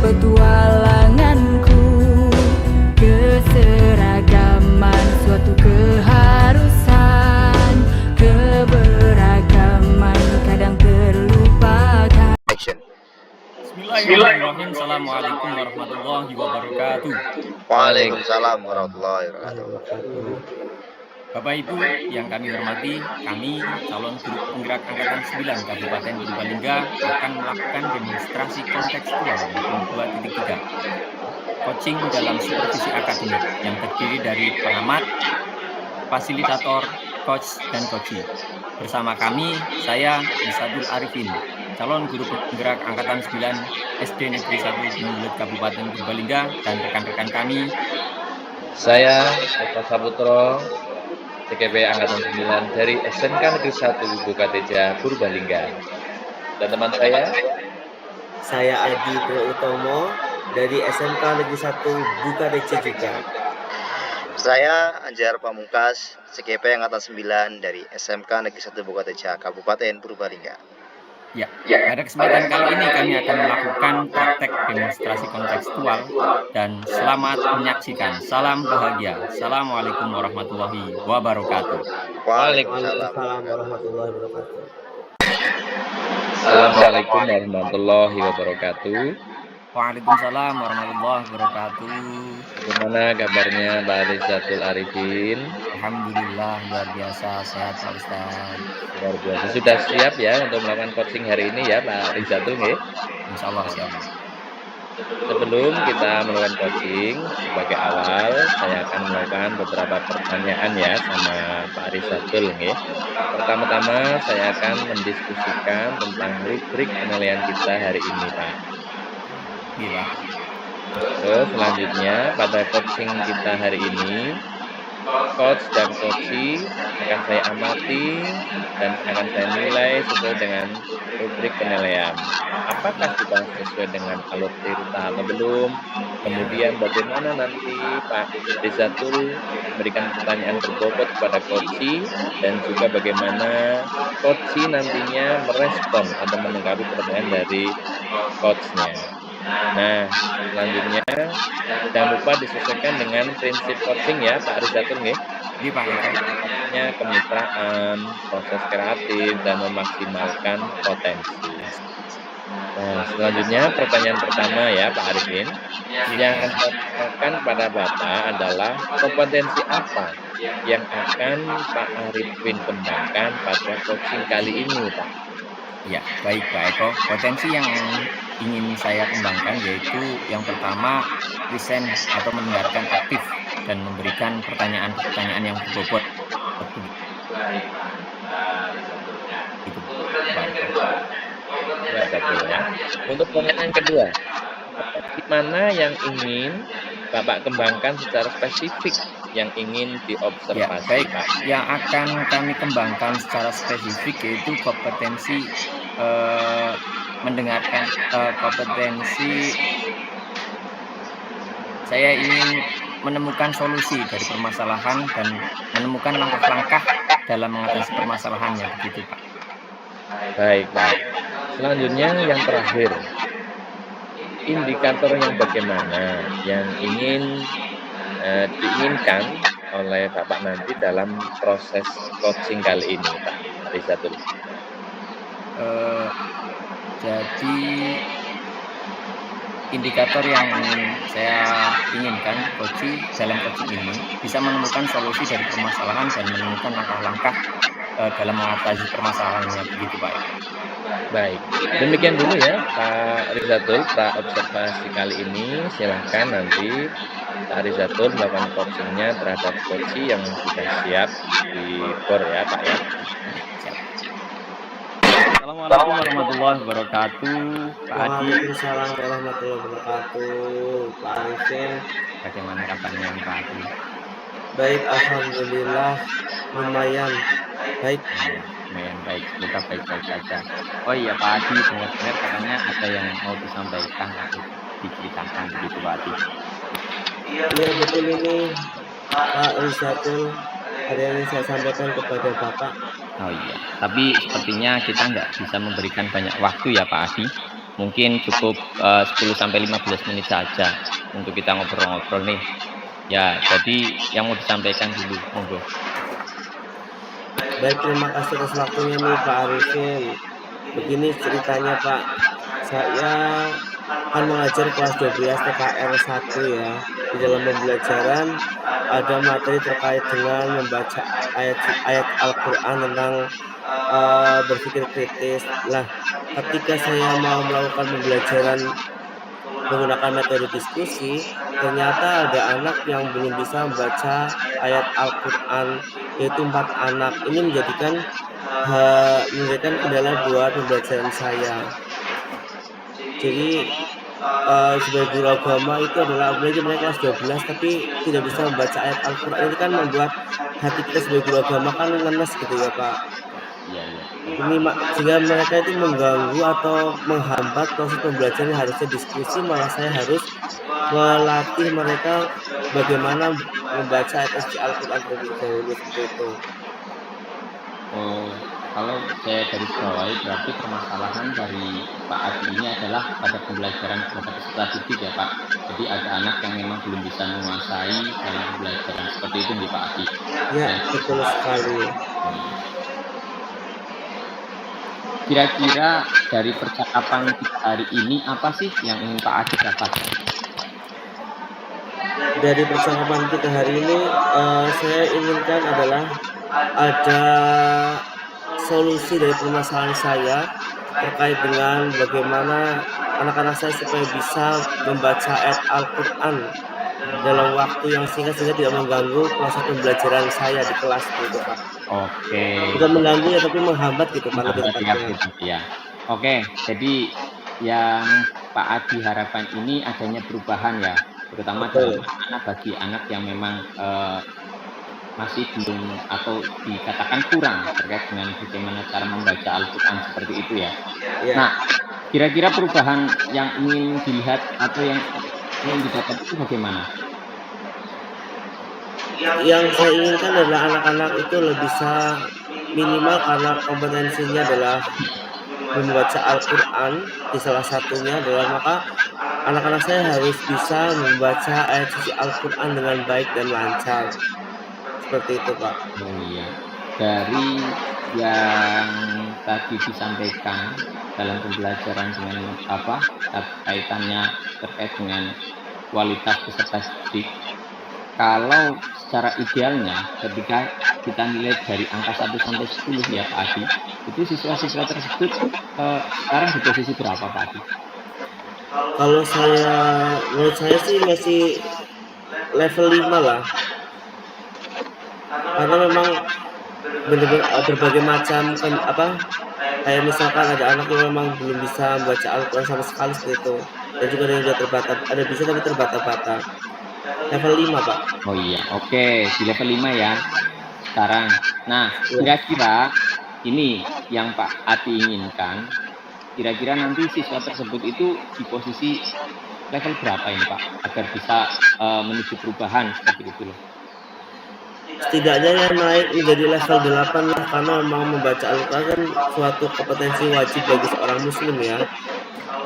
petualanganku. Keseragaman suatu keharusan, keberagaman kadang terlupakan. Bismillahirrahmanirrahim. Assalamualaikum warahmatullahi wabarakatuh. Waalaikumsalam warahmatullahi wabarakatuh. Bapak Ibu yang kami hormati, kami calon guru penggerak angkatan 9 Kabupaten Purbalingga akan melakukan demonstrasi kontekstual maupun 2.3 coaching dalam supervisi akademik yang terdiri dari pengamat, fasilitator, coach, dan coachee. Bersama kami, saya Isadul Arifin, calon guru penggerak angkatan 9 SD Negeri 1 Mulut Kabupaten Purbalingga, dan rekan-rekan kami. Saya Eko Saputro, CKP Angkatan 9 dari SMK Negeri 1 Bukateja Purbalingga. Dan teman saya Adi Utomo dari SMK Negeri 1 Bukateja juga. Saya Anjar Pamungkas, CKP Angkatan 9 dari SMK Negeri 1 Bukateja Kabupaten Purbalingga. Ya, pada kesempatan kali ini kami akan melakukan praktek demonstrasi kontekstual dan selamat menyaksikan. Salam bahagia. Assalamualaikum warahmatullahi wabarakatuh. Waalaikumsalam warahmatullahi wabarakatuh. Assalamualaikum warahmatullahi wabarakatuh. Waalaikumsalam warahmatullahi wabarakatuh. Bagaimana kabarnya Pak Rizatul Arifin? Alhamdulillah luar biasa, sehat Pak Ustaz. Luar biasa. Sudah siap ya untuk melakukan coaching hari ini ya Pak Rizatul nggih? Insya Allah siap. Sebelum kita melakukan coaching, sebagai awal saya akan melakukan beberapa pertanyaan ya sama Pak Rizatul nggih. Pertama-tama saya akan mendiskusikan tentang rubrik penilaian kita hari ini Pak. Iya. Terus selanjutnya pada coaching kita hari ini, coach dan coachee akan saya amati dan akan saya nilai sesuai dengan rubrik penilaian. Apakah sudah sesuai dengan alur tirta atau belum? Kemudian bagaimana nanti Pak Rizatul memberikan pertanyaan berbobot kepada coachee, dan juga bagaimana coachee nantinya merespon atau menanggapi pertanyaan dari coachnya. Nah, selanjutnya jangan lupa disesuaikan dengan prinsip coaching ya Pak Rizatul nggih. Di Pak Artinya kemitraan, proses kreatif, dan memaksimalkan potensi. Nah, selanjutnya pertanyaan pertama ya Pak Arifin. Yang akan saya tanyakan pada Bapak adalah kompetensi apa yang akan Pak Arifin kembangkan pada coaching kali ini Pak? Ya, baik Pak Eko. Potensi yang ingin saya kembangkan yaitu yang pertama, listen atau mendengarkan aktif dan memberikan pertanyaan-pertanyaan yang berbobot. Itu Pak Eko. Ya. Untuk pertanyaan kedua, mana yang ingin Bapak kembangkan secara spesifik yang ingin diobservasi? Ya, baik Pak. Yang akan kami kembangkan secara spesifik yaitu kompetensi mendengarkan, kompetensi saya ingin menemukan solusi dari permasalahan dan menemukan langkah-langkah dalam mengatasi permasalahannya, begitu Pak. Baik Pak. Selanjutnya yang terakhir, indikator yang bagaimana yang ingin diinginkan oleh Bapak nanti dalam proses coaching kali ini Pak Rizatul? Jadi indikator yang saya inginkan coaching dalam coaching ini bisa menemukan solusi dari permasalahan dan menemukan langkah-langkah dalam mengatasi permasalahannya, begitu Pak. Baik, demikian dulu ya Pak Rizatul pra observasi kali ini. Silahkan nanti Pak Rizatul melakukan coachingnya terhadap coachee yang sudah siap di bor ya Pak ya. Siap. Assalamualaikum warahmatullahi wabarakatuh Pak Adi. Waalaikumsalam warahmatullahi wabarakatuh Pak Arifin. Bagaimana kabarnya Pak Adi? Baik, alhamdulillah lumayan baik. Lumayan baik, kita baik-baik saja. Oh iya Pak Adi, dengar-dengar katanya ada yang mau disampaikan atau diceritakan begitu Pak Adi. Iya betul ini Pak Rizatul, ada yang saya sampaikan kepada Bapak. Oh iya, tapi sepertinya kita nggak bisa memberikan banyak waktu ya Pak Adi. Mungkin cukup 10 sampai 15 menit saja untuk kita ngobrol-ngobrol nih. Ya, jadi yang mau disampaikan dulu, monggo. Baik, terima kasih atas waktunya nih Pak Arifin. Begini ceritanya Pak, saya kan mengajar kelas 12 TKR 1 ya. Di dalam pembelajaran ada materi terkait dengan membaca ayat Al-Quran tentang berpikir kritis. Nah, ketika saya mau melakukan pembelajaran menggunakan metode diskusi, ternyata ada anak yang belum bisa membaca ayat Al-Quran, yaitu 4 anak. Ini menjadikan kendala buat pembelajaran saya. Jadi sebagai guru agama itu adalah belajar mereka kelas 12 tapi tidak bisa membaca ayat Al-Quran. Ini kan membuat hati kita sebagai guru agama kan ngenes gitu ya Pak. Iya, iya. Ini sehingga mereka itu mengganggu atau menghambat proses pembelajaran yang harusnya diskusi, malah saya harus melatih mereka bagaimana membaca ayat suci Al-Quran terlebih dahulu seperti itu. Oh, kalau saya garis bawahi berarti permasalahan dari Pak Adi ini adalah pada pembelajaran pada peserta didik ya Pak. Jadi ada anak yang memang belum bisa menguasai dalam pembelajaran seperti itu nih Pak Adi. Ya, betul sekali. Kira-kira dari percakapan kita hari ini apa sih yang ingin Pak Adi dapatkan? Dari percakapan kita hari ini saya inginkan adalah ada solusi dari permasalahan saya terkait dengan bagaimana anak-anak saya supaya bisa membaca ayat Al-Quran dalam waktu yang singkat sehingga tidak mengganggu proses pembelajaran saya di kelas gitu Pak. Oke. Bukan mengganggu ya tapi menghambat gitu Pak, lebih tepatnya. Ya. Oke, jadi yang Pak Adi harapkan ini adanya perubahan ya, terutama dalam anak bagi anak yang memang masih belum atau dikatakan kurang terkait dengan bagaimana cara membaca Al-Quran seperti itu ya. Ya. Nah, kira-kira perubahan yang ingin dilihat atau yang ingin didapat itu bagaimana? Yang saya inginkan adalah anak-anak itu lebih bisa minimal karena kompetensinya adalah membaca Al-Quran di salah satunya adalah maka anak-anak saya harus bisa membaca ayat suci Al-Quran dengan baik dan lancar. Seperti itu Pak. Oh iya, dari yang tadi disampaikan dalam pembelajaran dengan apa kaitannya terkait dengan kualitas peserta didik, kalau secara idealnya ketika kita nilai dari angka 1 sampai 10 ya Pak Adi, itu siswa-siswa tersebut sekarang di posisi berapa Pak Adi? Kalau menurut saya sih masih level 5 lah. Karena memang benar-benar berbagai macam kayak misalkan ada anak yang memang belum bisa membaca Al-Quran sama sekali seperti itu, dan juga ada yang sudah ada bisa tapi terbata-bata. Level 5 Pak. Oh iya, oke, di level 5 ya sekarang. Nah, kira-kira ini yang Pak Adi inginkan, kira-kira nanti siswa tersebut itu di posisi level berapa ini Pak agar bisa menuju perubahan seperti itu loh? Setidaknya yang naik menjadi level 8 lah, karena memang membaca Al-Quran kan suatu kompetensi wajib bagi seorang muslim ya.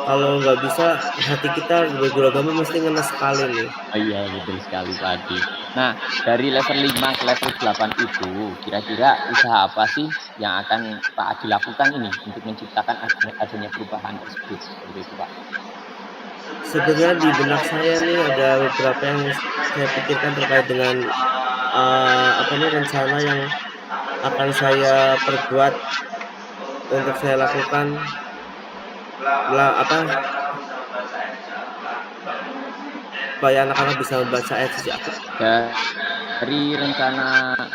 Kalau nggak bisa, hati kita sebagai guru agama mesti ngenes sekali nih. Oh iya, betul sekali Pak Adi. Nah, dari level 5 ke level 8 itu kira-kira usaha apa sih yang akan Pak Adi lakukan ini untuk menciptakan adanya perubahan tersebut seperti itu Pak? Sebenarnya di benak saya nih ada beberapa yang saya pikirkan terkait dengan rencana yang akan saya perbuat untuk saya lakukan supaya anak-anak bisa membaca ayat suci Al-Quran. Dari rencana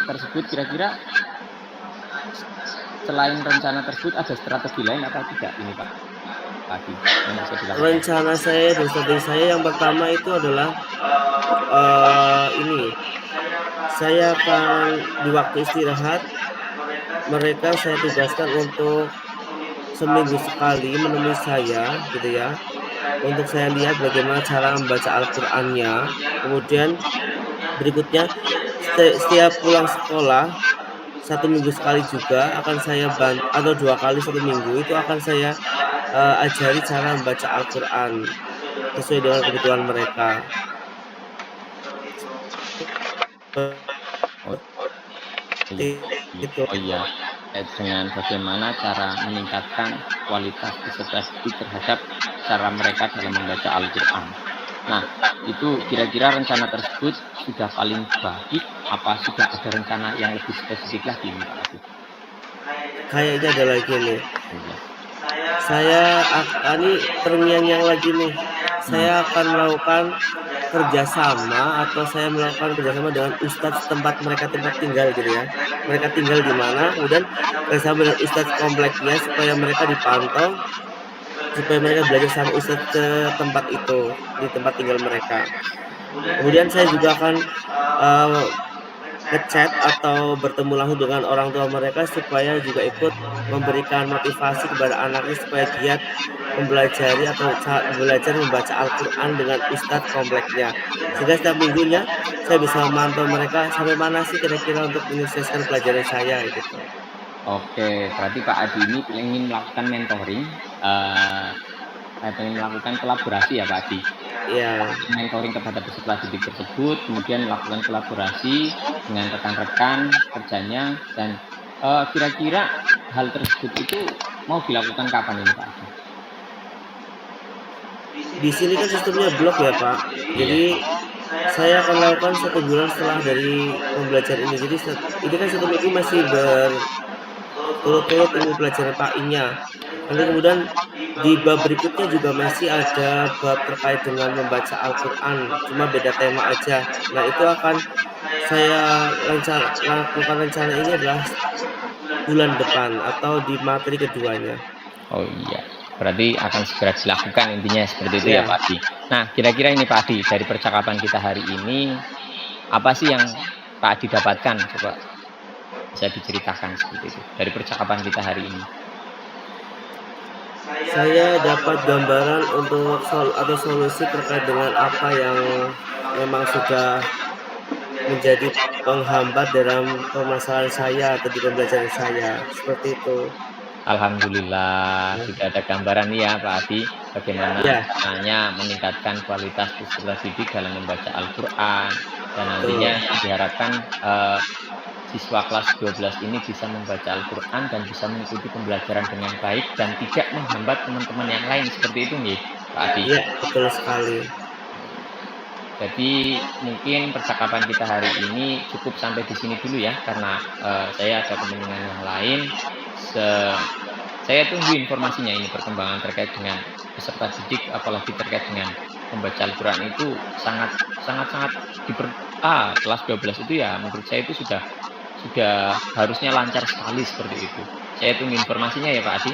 tersebut kira-kira selain rencana tersebut ada strategi lain apa tidak ini Pak Adi yang bisa dilakukan? Rencana saya dan strategi saya yang pertama itu adalah saya akan di waktu istirahat mereka saya tugaskan untuk seminggu sekali menemui saya gitu ya, untuk saya lihat bagaimana cara membaca Al-Qurannya. Kemudian berikutnya setiap pulang sekolah 1 minggu sekali juga akan saya bantu, atau 2 kali 1 minggu itu akan saya ajari cara membaca Al-Qur'an sesuai dengan kebutuhan mereka. Oh, Itu. oh iya, dengan bagaimana cara meningkatkan kualitas peserta didik terhadap cara mereka dalam membaca Al-Qur'an. Nah, itu kira-kira rencana tersebut sudah paling baik, apa sudah ada rencana yang lebih spesifik lagi nih Pak Adi? Kayaknya ada lagi nih. Iya. Saya ini terngiang-ngiang lagi nih. Saya akan melakukan kerjasama atau saya melakukan kerjasama dengan ustadz tempat mereka tempat tinggal gitu ya. Mereka tinggal di mana, kemudian kerjasama dengan ustadz kompleknya supaya mereka dipantau, supaya mereka belajar sama ustadz ke tempat itu, di tempat tinggal mereka. Kemudian saya juga akan ngechat atau bertemu langsung dengan orang tua mereka supaya juga ikut memberikan motivasi kepada anaknya supaya giat mempelajari atau belajar membaca Al-Qur'an dengan ustadz kompleknya. Sehingga setiap minggunya saya bisa memantau mereka sampai mana sih kira-kira untuk menyukseskan pelajaran saya gitu. Oke, berarti Pak Adi ini ingin melakukan mentoring, ingin melakukan kolaborasi ya Pak Adi? Iya. Mentoring kepada peserta didik tersebut, kemudian melakukan kolaborasi dengan rekan-rekan kerjanya, dan kira-kira hal tersebut itu mau dilakukan kapan ini Pak Adi? Di sini kan sistemnya blok ya Pak. Jadi saya akan lakukan 1 bulan setelah dari pembelajaran ini. Jadi ini kan 1 minggu masih berturut-turut ilmu pelajaran PAI-nya. Nanti kemudian di bab berikutnya juga masih ada bab terkait dengan membaca Al-Qur'an, cuma beda tema aja. Nah, itu akan saya lakukan rencana ini adalah bulan depan atau di materi keduanya. Oh iya, berarti akan segera dilakukan intinya seperti itu ya Iya. Pak Adi. Nah, kira-kira ini Pak Adi, dari percakapan kita hari ini, apa sih yang Pak Adi dapatkan? Coba bisa diceritakan seperti itu dari percakapan kita hari ini. Saya dapat gambaran untuk solusi terkait dengan apa yang memang sudah menjadi penghambat dalam permasalahan saya atau di pembelajaran saya, seperti itu. Alhamdulillah sudah ada gambaran nih ya Pak Adi, bagaimana Ya. caranya meningkatkan kualitas peserta didik dalam membaca Al-Qur'an, dan Betul. nantinya diharapkan siswa kelas 12 ini bisa membaca Al-Qur'an dan bisa mengikuti pembelajaran dengan baik dan tidak menghambat teman-teman yang lain, seperti itu nih Pak Adi. Iya, betul sekali. Jadi mungkin percakapan kita hari ini cukup sampai di sini dulu ya, karena saya ada kepentingan yang lain. Saya tunggu informasinya ini, perkembangan terkait dengan peserta didik, apalagi terkait dengan membaca Al-Qur'an itu sangat kelas 12 itu ya menurut saya itu sudah harusnya lancar sekali seperti itu. Saya tunggu informasinya ya Pak Adi.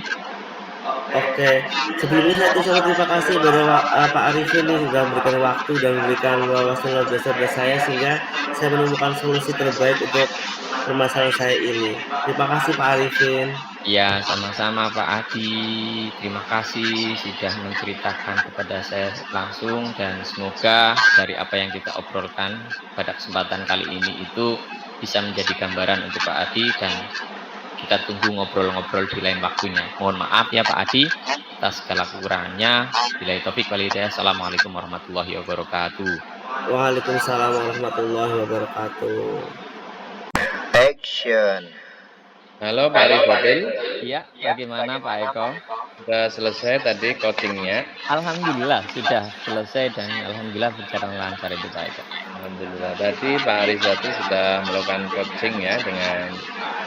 Oke, sebelumnya saya ucapkan terima kasih kepada Pak Arifin ini sudah memberikan waktu dan memberikan wawasan luar biasa kepada saya sehingga saya menemukan solusi terbaik untuk permasalahan saya ini. Terima kasih Pak Arifin. Ya, sama-sama Pak Adi. Terima kasih sudah menceritakan kepada saya langsung, dan semoga dari apa yang kita obrolkan pada kesempatan kali ini itu bisa menjadi gambaran untuk Pak Adi, dan kita tunggu ngobrol-ngobrol di lain waktunya. Mohon maaf ya Pak Adi atas segala kekurangannya. Billahi taufik wal hidayah. Assalamualaikum warahmatullahi wabarakatuh. Waalaikumsalam warahmatullahi wabarakatuh. Action. Halo Pak Ridwan. Iya, bagaimana Pak Eko? Sudah selesai tadi coachingnya? Alhamdulillah sudah selesai dan alhamdulillah berjalan lancar itu Pak Eko. Alhamdulillah. Tadi Pak Arizati sudah melakukan coaching ya dengan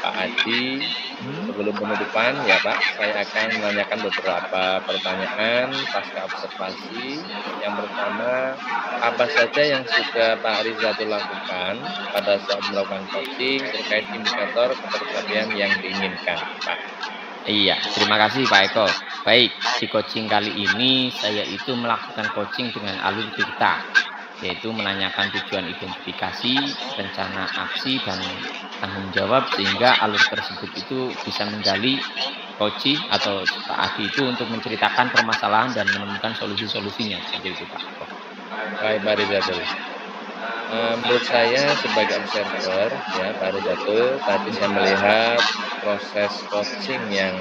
Pak Adi. Sebelum penutupan ya Pak, saya akan menanyakan beberapa pertanyaan pasca observasi. Yang pertama, apa saja yang sudah Pak Arizati lakukan pada saat melakukan coaching terkait indikator ketercapaian yang diinginkan Pak? Iya, terima kasih Pak Eko. Baik, di coaching kali ini saya itu melakukan coaching dengan alur dikta, yaitu menanyakan tujuan identifikasi, rencana aksi, dan tanggung jawab, sehingga alur tersebut itu bisa menggali coach atau Pak Adi itu untuk menceritakan permasalahan dan menemukan solusi-solusinya, seperti itu Pak. Baik, Pak Rizal. Menurut saya sebagai observer ya Pak Arizatul, tadi saya melihat proses coaching yang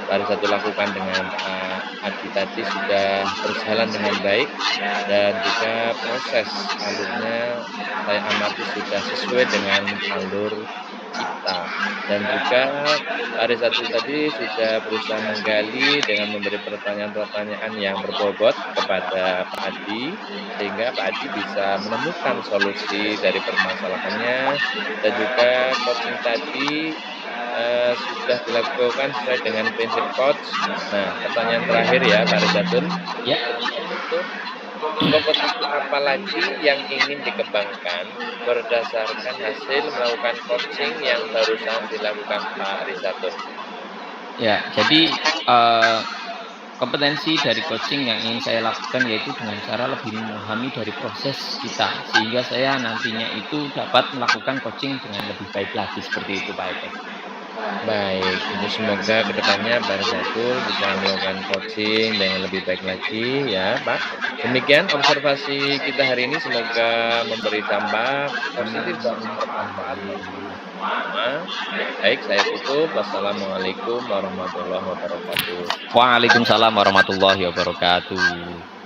Pak Arizatul lakukan dengan Pak Adi tadi sudah berjalan dengan baik dan juga proses alurnya saya amati sudah sesuai dengan alur cipta dan juga Pak Arizatul tadi sudah berusaha menggali dengan memberi pertanyaan-pertanyaan yang berbobot kepada Pak Adi sehingga Pak Adi bisa menemukan solusi dari permasalahannya dan juga coaching tadi sudah dilakukan sesuai dengan prinsip coach. Nah, pertanyaan terakhir ya Pak Arizatul, Ya, untuk kompetisi apa lagi yang ingin dikembangkan berdasarkan hasil melakukan coaching yang barusan dilakukan Pak Arizatul? ya. Jadi kompetensi dari coaching yang ingin saya lakukan yaitu dengan cara lebih memahami dari proses kita sehingga saya nantinya itu dapat melakukan coaching dengan lebih baik lagi seperti itu Pak Eko. Baik, itu semoga kedepannya Pak Arizatul bisa melakukan coaching dengan lebih baik lagi ya Pak. Demikian observasi kita hari ini, semoga memberi dampak positif dan bermanfaat bagi semua. Baik, saya tutup. Wassalamualaikum warahmatullahi wabarakatuh. Waalaikumsalam warahmatullahi wabarakatuh.